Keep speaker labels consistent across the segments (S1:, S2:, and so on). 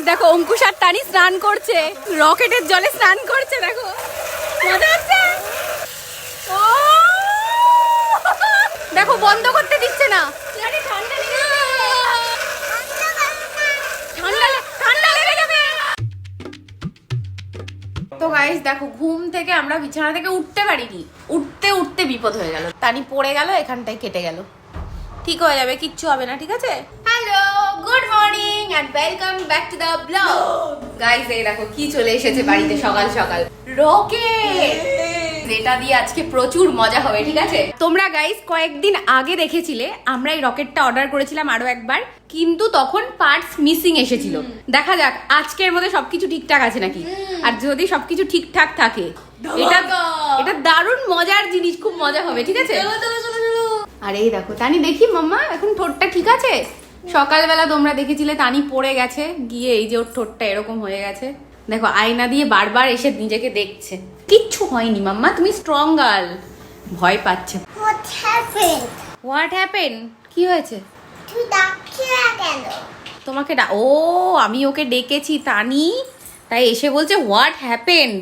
S1: দেখো অঙ্কুশ আর টানি স্নান করছে, রকেটের জলে স্নান করছে। দেখো মজা হচ্ছে। ও দেখো বন্ধ করতে দিচ্ছে না। ঠান্ডা লেগে যাবে। তো গাইস দেখো ঘুম থেকে আমরা বিছানা থেকে উঠতে পারিনি, উঠতে উঠতে বিপদ হয়ে গেল। টানি পড়ে গেল, এখানটায় কেটে গেল। ঠিক হয়ে যাবে, কিচ্ছু হবে না, ঠিক আছে? Hello, good morning and welcome back to the blog. Guys এই দেখো কি চলে এসেছে বাড়িতে সকাল সকাল, রকেট। যেটা দিয়ে আজকে প্রচুর মজা হবে, ঠিক আছে? তোমরা গাইস কয়েকদিন আগে দেখেছিলে আমরা এই রকেটটা অর্ডার করেছিলাম আরো একবার, কিন্তু তখন পার্টস মিসিং এসেছিল। দেখা যাক আজকের মধ্যে সবকিছু ঠিকঠাক আছে নাকি। আর যদি সবকিছু ঠিকঠাক থাকে এটা দারুণ মজার জিনিস, খুব মজা হবে, ঠিক আছে? আর এই দেখো তানি, দেখি মাম্মা এখন ঠোঁটটা ঠিক আছে? সকালবেলা তোমরা দেখেছিলে তানি পড়ে গেছে গিয়ে, এই যে ওর ঠোঁটটা এরকম হয়ে গেছে। দেখো আয়না দিয়ে বারবার এসে নিজেকে দেখছে। কিচ্ছু হয়নি মাম্মা, তুমি স্ট্রং গার্ল। ভয় পাচ্ছে। What happen? কি হয়েছে? তোমাকে ও আমি ওকে ডেকেছি তানি, তাই এসে বলছে হোয়াট হ্যাপেন্ড।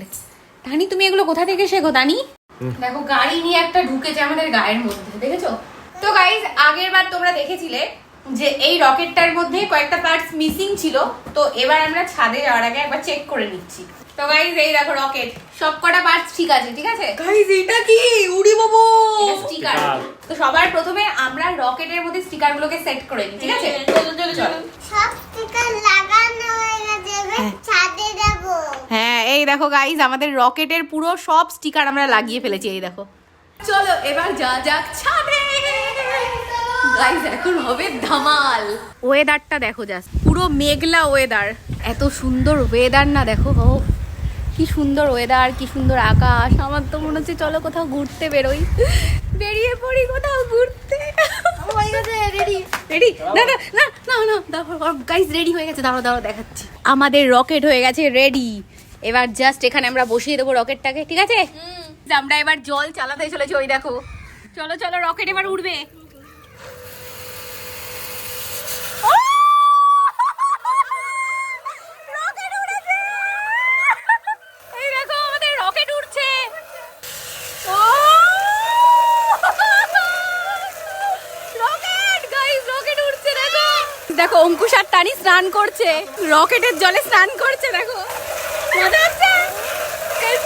S1: তানি তুমি এগুলো কোথা থেকে শেখো তানি? দেখো গাড়ি নিয়ে একটা ঢুকেছে আমাদের গায়ের মধ্যে, দেখেছো? তো গাইজ আগের বার তোমরা দেখেছিলে যে এই রকেটটার মধ্যে কয়েকটা পার্টস মিসিং ছিল, তো এবার আমরা ছাদে যাওয়ার আগে একবার চেক করে নিচ্ছি। তো গাইজ এই দেখো রকেট, সবকটা পার্টস ঠিক আছে, ঠিক আছে?
S2: গাইজ এটা কি? উড়ি বাবু,
S1: এটা স্টিকার। তো সবার প্রথমে আমরা রকেটের মধ্যে স্টিকার গুলোকে সেট করে নিই, ঠিক আছে? চলো চলো চলো,
S3: সব স্টিকার লাগানো হয়ে গেছে, এবার ছাদে যাব।
S1: হ্যাঁ এই দেখো গাইজ আমাদের রকেটের পুরো সব স্টিকার আমরা লাগিয়ে ফেলেছি, এই দেখো। চলো এবার যা যাক ছাদে। গাইজ এখন হবে ধামাল। ওয়েদারটা দেখো জাস্ট, পুরো মেঘলা ওয়েদার। এত সুন্দর ওয়েদার না, দেখো ও কি সুন্দর ওয়েদার, কি সুন্দর আকাশ। আমার তো মনে হচ্ছে চলো কোথাও ঘুরতে বেরোই, বেরিয়ে পড়ি কোথাও ঘুরতে। রেডি রেডি, না না না না না, গাইজ রেডি হয়ে গেছে, দাঁড়াও দাঁড়াও দেখাচ্ছি। আমাদের রকেট হয়ে গেছে রেডি। এবার জাস্ট এখানে আমরা বসিয়ে দেবো রকেটটাকে, ঠিক আছে? আমরা এবার জল চালাতে চলেছি, ওই দেখো। চলো চলো রকেট এবার উঠবে। এই দেখো আমাদের রকেট উঠছে। রকেট গাইস, রকেট উঠছে। দেখো দেখো অঙ্কুশ আর টানি স্নান করছে, রকেটের জলে স্নান করছে। দেখো মজা হচ্ছে,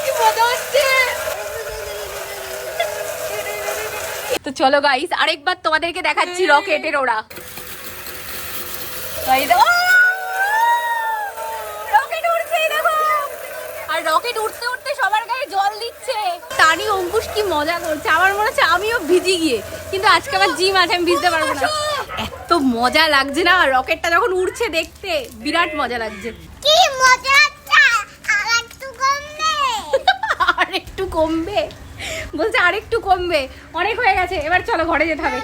S1: কি মজা হচ্ছে। তো চলো গাইস আরেকবার তোমাদেরকে দেখাচ্ছি রকেটের ওরা। রকেট উঠছে দেখো, আর রকেট উঠতে উঠতে সবার গায়ে জল দিচ্ছে। টানি অঙ্কুশ কি মজা করছে, আমার মনে হচ্ছে আমিও ভিজি গিয়ে, কিন্তু আজকে আমার জিম আছে, আমি ভিজতে পারবো না। এত মজা লাগছে না রকেটটা যখন উড়ছে, দেখতে বিরাট মজা লাগছে।
S3: কি মজা হচ্ছে, আরেকটু কমবে।
S1: আরেকটু কমবে বলছে, আরেকটু কমবে, অনেক হয়ে গেছে। এবার চলো ঘরে যেতে হবে।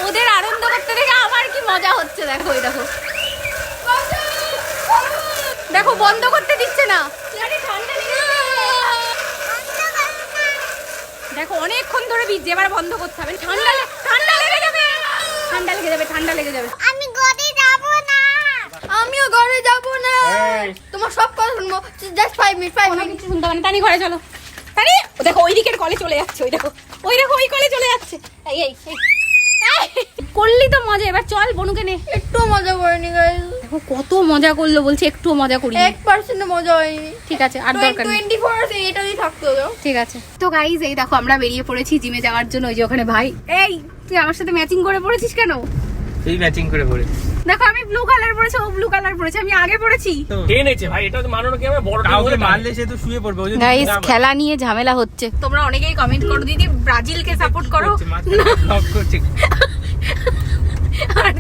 S1: ওদের আনন্দ করতে দেখে আমার কি মজা হচ্ছে। দেখো ওই দেখো, দেখো বন্ধ করতে দিচ্ছে না। দেখো অনেকক্ষণ ধরে ভিজছে, এবার বন্ধ করতে হবে। ঠান্ডা লেগে যাবে, ঠান্ডা লেগে যাবে, ঠান্ডা লেগে যাবে।
S3: আমি ঘরে যাব না।
S2: আমিও ঘরে যাব না। তোমার সব কথা শুনবো, জাস্ট 5 মিনিট।
S1: কিছু শুনতে হবে না। টানি ঘরে চলো। টানি ও দেখো ওই দিকের কলে চলে যাচ্ছে, ওই দেখো, ওই দেখো ওই কলে চলে যাচ্ছে। এই এই করলি তো মজা, এবার চল বনুকে নে।
S2: একটু মজা করিনি গাইস,
S1: দেখো কত মজা করলো, বলছে একটু মজা করি।
S2: 1% মজা হয়নি।
S1: ঠিক আছে আর দরকার নেই,
S2: 24 এটাই থাকতে হবে।
S1: ঠিক আছে। তো গাইজ এই দেখো আমরা বেরিয়ে পড়েছি জিমে যাওয়ার জন্য। ওই যে ওখানে ভাই, এই তুই আমার সাথে ম্যাচিং করে পড়েছিস কেন?
S4: এই ম্যাচিং করে পড়ে।
S1: দেখো আমি ব্লু কালার পরেছি, ও ব্লু কালার পরেছে, আমি আগে পড়েছি।
S4: এনেছে ভাই, এটা তো মানানো কি, আমরা বড় কাউকে মারলে সে তো শুয়ে পড়বে।
S1: গাইজ খেলা নিয়ে ঝামেলা হচ্ছে। তোমরা অনেকেই কমেন্ট করো দিদি ব্রাজিলকে সাপোর্ট করো,
S4: ব্লক করছে।
S1: আর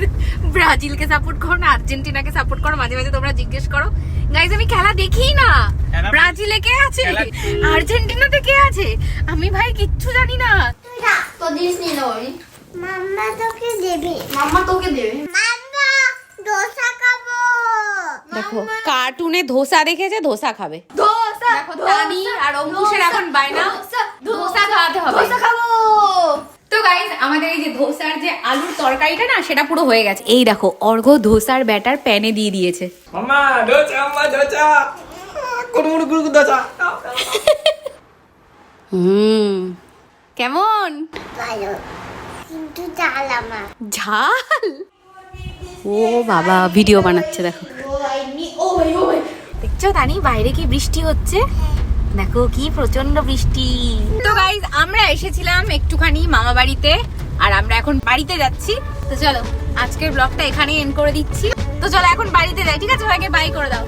S1: ব্রাজিলকে সাপোর্ট করো না আর্জেন্টিনাকে সাপোর্ট করো, মাঝে মাঝে তোমরা জিজ্ঞেস করো। গাইজ আমি খেলা দেখি না, ব্রাজিলে কে আছে, আর্জেন্টিনাতে কে আছে, আমি ভাই কিচ্ছু জানি না।
S2: তো জিনিস নিয়ে নাও আমি।
S3: মাম্মা তোকে দেবে।
S2: মাম্মা তোকে দেবে।
S3: মাম্মা দোসা খাবো।
S1: দেখো কার্টুনে ধোসা দেখেছে, ধোসা খাবে।
S2: ধোসা
S1: দেখো তানি আর অঙ্কুশের এখন বায়না ধোসা খাওয়াতে হবে।
S2: ধোসা খাবো।
S1: তো গাইজ আমাদের এই যে ধোসার যে আলুর তরকারিটা না সেটা পুরো হয়ে গেছে। এই দেখো অর্ঘ ধোসার ব্যাটার প্যানে দিয়ে দিয়েছে।
S4: মাম্মা দোচা, মাম্মা দোচা, কুড়মুড় গুড় দোচা।
S1: কেমন
S3: ভালো কিন্তু জাল আমার।
S1: ঝাল? ও বাবা ভিডিও বানাচ্ছে দেখো। দেখছো তানি বাইরে কি বৃষ্টি হচ্ছে, দেখো কি প্রচন্ড বৃষ্টি। তো গাইজ আমরা এসেছিলাম একটুখানি মামা বাড়িতে, আর আমরা এখন বাড়িতে যাচ্ছি। তো চলো আজকের ব্লগটা এখানেই এন্ড করে দিচ্ছি। তো চলো এখন বাড়িতে যাই, ঠিক আছে? সবাইকে বাই করে দাও।